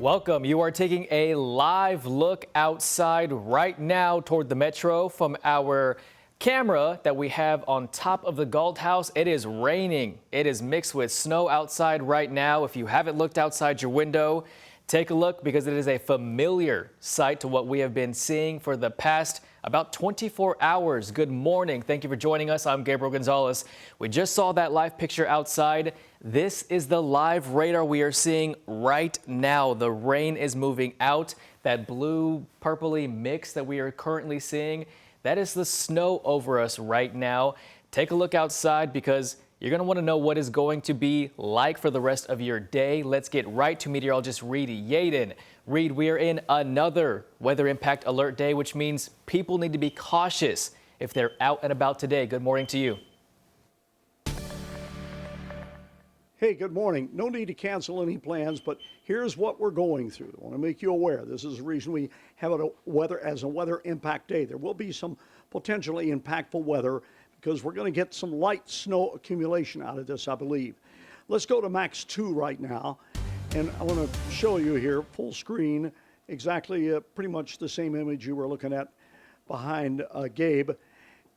Welcome. You are taking a live look outside right now toward the metro from our camera that we have on top of the Galt House. It is raining. It is mixed with snow outside right now. If you haven't looked outside your window, take a look because it is a familiar sight to what we have been seeing for the past about 24 hours. Good morning. Thank you for joining us. I'm Gabriel Gonzalez. We just saw that live picture outside. This is the live radar we are seeing right now. The rain is moving out. That blue purpley mix that we are currently seeing, that is the snow over us right now. Take a look outside because you're going to want to know what is going to be like for the rest of your day. Let's get right to meteorologist Reed Yaden. Reed, we are in another weather impact alert day, which means people need to be cautious if they're out and about today. Good morning to you. Hey, good morning. No need to cancel any plans, but here's what we're going through. I want to make you aware. This is the reason we have it as a weather impact day. There will be some potentially impactful weather because we're going to get some light snow accumulation out of this, I believe. Let's go to max 2 right now. And I want to show you here, full screen, exactly pretty much the same image you were looking at behind Gabe.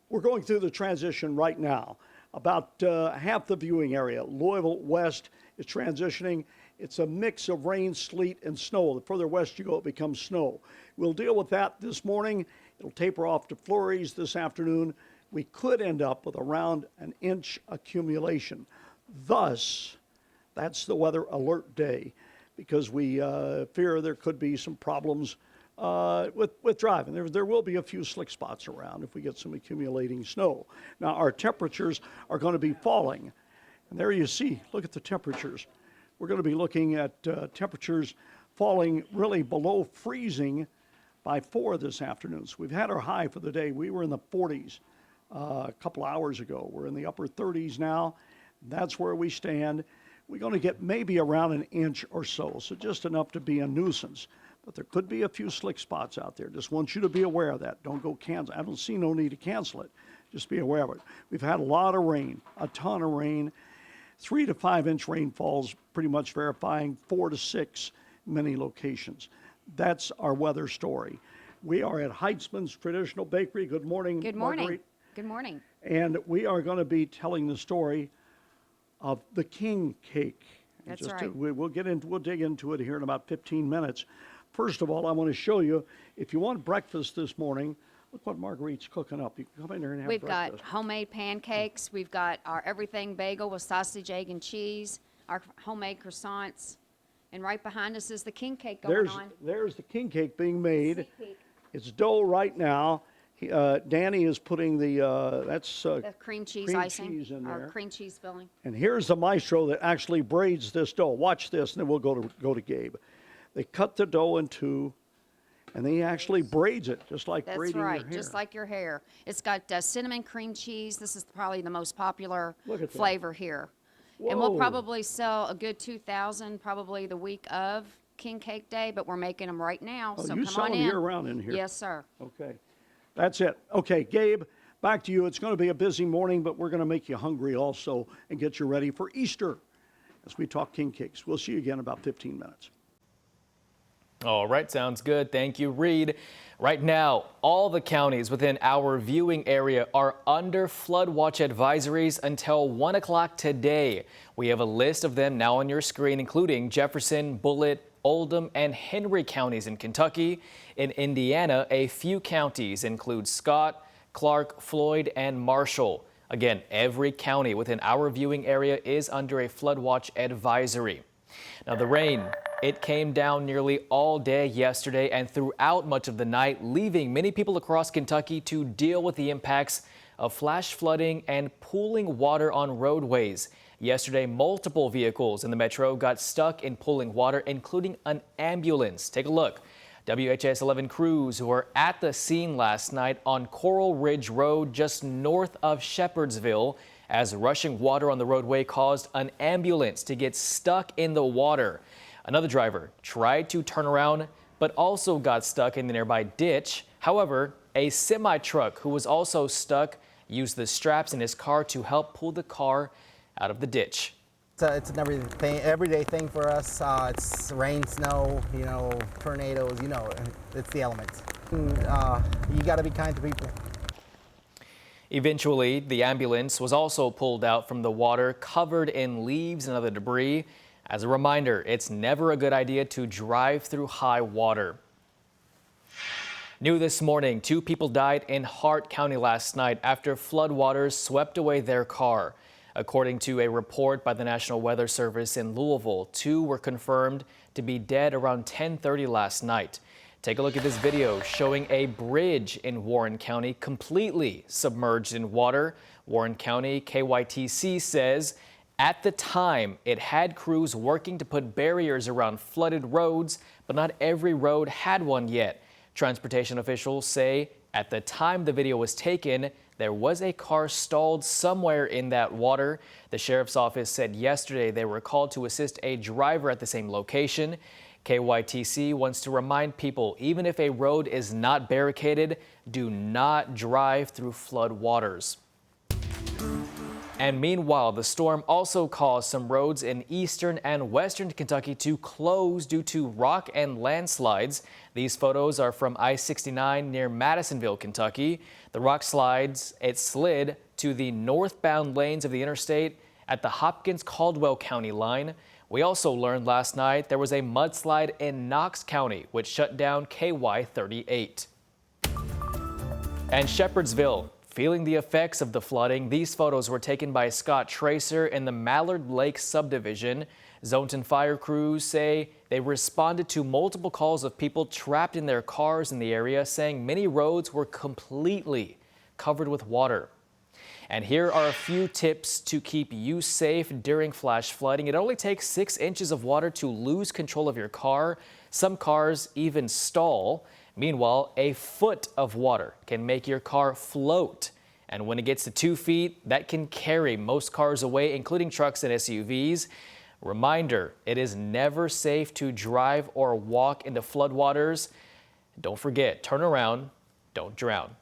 We're going through the transition right now. About half the viewing area, Louisville West, is transitioning. It's a mix of rain, sleet, and snow. The further west you go, it becomes snow. We'll deal with that this morning. It'll taper off to flurries this afternoon. We could end up with around an inch accumulation. Thus, that's the weather alert day because we fear there could be some problems with driving. There will be a few slick spots around if we get some accumulating snow. Now, our temperatures are going to be falling. And there you see, look at the temperatures. We're going to be looking at temperatures falling really below freezing by 4 this afternoon. So we've had our high for the day. We were in the 40s a couple hours ago. We're in the upper 30s now. That's where we stand. We're going to get maybe around an inch or so just enough to be a nuisance. But there could be a few slick spots out there. Just want you to be aware of that. Don't go cancel. I don't see no need to cancel it. Just be aware of it. We've had a lot of rain, a ton of rain. 3 to 5 inch rainfalls, pretty much verifying 4 to 6 many locations. That's our weather story. We are at Heitzman's Traditional Bakery. Good morning, Good morning. Marguerite. Good morning. And we are going to be telling the story of the king cake. That's right. We'll dig into it here in about 15 minutes. First of all, I want to show you, if you want breakfast this morning, look what Marguerite's cooking up. You can come in here and have We've breakfast. got homemade pancakes. We've got our everything bagel with sausage, egg, and cheese, our homemade croissants. And right behind us is the king cake going on. There's the king cake being made. Sneak peek. It's dough right now. Danny is putting the Cream cheese cream icing, cheese in our there. cream cheese filling. And here's the maestro that actually braids this dough. Watch this, and then we'll go to Gabe. They cut the dough in 2, and they actually braids it, just like That's braiding right, your hair. just like your hair. It's got cinnamon cream cheese. This is probably the most popular Look at that. flavor here. And we'll Whoa. probably sell a good 2,000 probably the week of King Cake Day, but we're making them right now, Oh, so you come sell on them in. year-round in here? Yes, sir. Okay, that's it. Okay, Gabe, back to you. It's going to be a busy morning, but we're going to make you hungry also and get you ready for Easter as we talk king cakes. We'll see you again in about 15 minutes. All right, sounds good. Thank you, Reed. Right now, all the counties within our viewing area are under flood watch advisories until 1 o'clock today. We have a list of them now on your screen, including Jefferson, Bullitt, Oldham, and Henry counties in Kentucky. In Indiana, a few counties include Scott, Clark, Floyd, and Marshall. Again, every county within our viewing area is under a flood watch advisory. Now, the rain, it came down nearly all day yesterday and throughout much of the night, leaving many people across Kentucky to deal with the impacts of flash flooding and pooling water on roadways. Yesterday, multiple vehicles in the metro got stuck in pooling water, including an ambulance. Take a look. WHAS11 crews who were at the scene last night on Coral Ridge Road just north of Shepherdsville as rushing water on the roadway caused an ambulance to get stuck in the water. Another driver tried to turn around but also got stuck in the nearby ditch. However, a semi-truck who was also stuck used the straps in his car to help pull the car out of the ditch. It's an everyday thing for us. It's rain, snow, tornadoes, it's the elements. You got to be kind to people. Eventually, the ambulance was also pulled out from the water covered in leaves and other debris. As a reminder, it's never a good idea to drive through high water. New this morning, 2 people died in Hart County last night after floodwaters swept away their car. According to a report by the National Weather Service in Louisville, 2 were confirmed to be dead around 10:30 last night. Take a look at this video showing a bridge in Warren County completely submerged in water. Warren County KYTC says at the time it had crews working to put barriers around flooded roads, but not every road had one yet. Transportation officials say at the time the video was taken, there was a car stalled somewhere in that water. The sheriff's office said yesterday they were called to assist a driver at the same location. KYTC wants to remind people, even if a road is not barricaded, do not drive through flood waters. And meanwhile, the storm also caused some roads in eastern and western Kentucky to close due to rock and landslides. These photos are from I-69 near Madisonville, Kentucky. The rock slides, it slid to the northbound lanes of the interstate at the Hopkins-Caldwell County line. We also learned last night there was a mudslide in Knox County, which shut down KY 38. And Shepherdsville, feeling the effects of the flooding. These photos were taken by Scott Tracer in the Mallard Lake subdivision. Zonton fire crews say they responded to multiple calls of people trapped in their cars in the area, saying many roads were completely covered with water. And here are a few tips to keep you safe during flash flooding. It only takes 6 inches of water to lose control of your car. Some cars even stall. Meanwhile, a foot of water can make your car float. And when it gets to 2 feet, that can carry most cars away, including trucks and SUVs. Reminder, it is never safe to drive or walk into floodwaters. Don't forget, turn around, don't drown.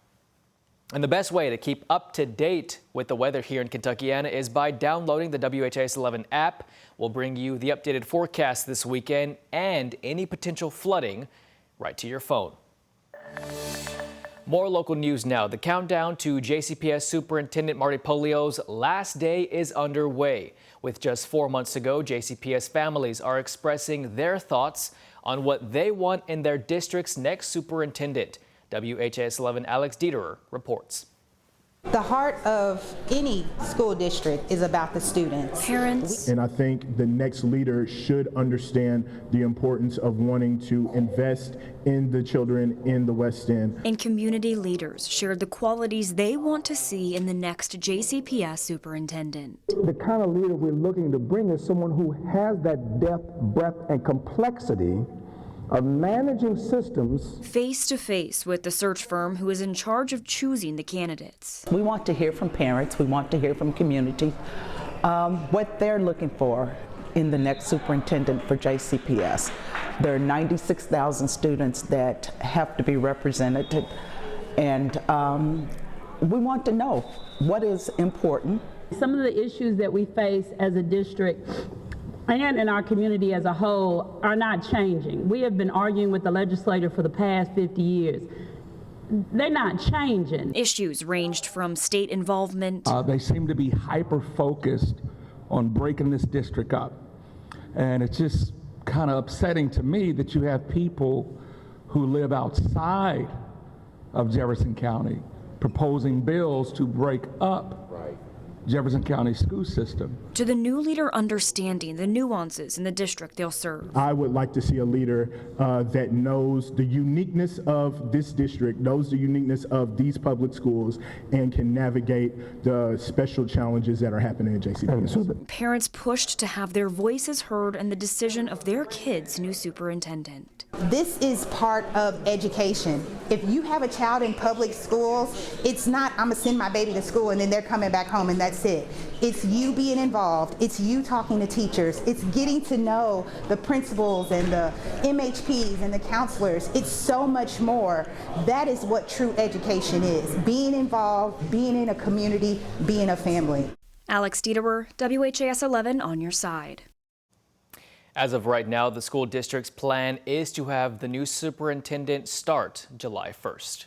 And the best way to keep up to date with the weather here in Kentuckiana is by downloading the WHAS11 app. We'll bring you the updated forecast this weekend and any potential flooding right to your phone. More local news now. The countdown to JCPS Superintendent Marty Polio's last day is underway. With just 4 months to go, JCPS families are expressing their thoughts on what they want in their district's next superintendent. WHAS11 Alex Dieterer reports. The heart of any school district is about the students. Parents. And I think the next leader should understand the importance of wanting to invest in the children in the West End. And community leaders shared the qualities they want to see in the next JCPS superintendent. The kind of leader we're looking to bring is someone who has that depth, breadth, and complexity of managing systems. Face to face with the search firm who is in charge of choosing the candidates. We want to hear from parents, we want to hear from community, what they're looking for in the next superintendent for JCPS. There are 96,000 students that have to be represented, and we want to know what is important. Some of the issues that we face as a district and in our community as a whole are not changing. We have been arguing with the legislature for the past 50 years. They're not changing. Issues ranged from state involvement. They seem to be hyper-focused on breaking this district up. And it's just kind of upsetting to me that you have people who live outside of Jefferson County proposing bills to break up Jefferson County school system. To the new leader understanding the nuances in the district they'll serve. I would like to see a leader that knows the uniqueness of this district, knows the uniqueness of these public schools, and can navigate the special challenges that are happening at JCPS. Parents pushed to have their voices heard in the decision of their kids' new superintendent. This is part of education. If you have a child in public schools, it's not, I'm gonna send my baby to school and then they're coming back home and that's it. It's you being involved, it's you talking to teachers, it's getting to know the principals and the MHPs and the counselors. It's so much more. That is what true education is. Being involved, being in a community, being a family. Alex Dieterer, WHAS 11 on your side. As of right now, the school district's plan is to have the new superintendent start July 1st.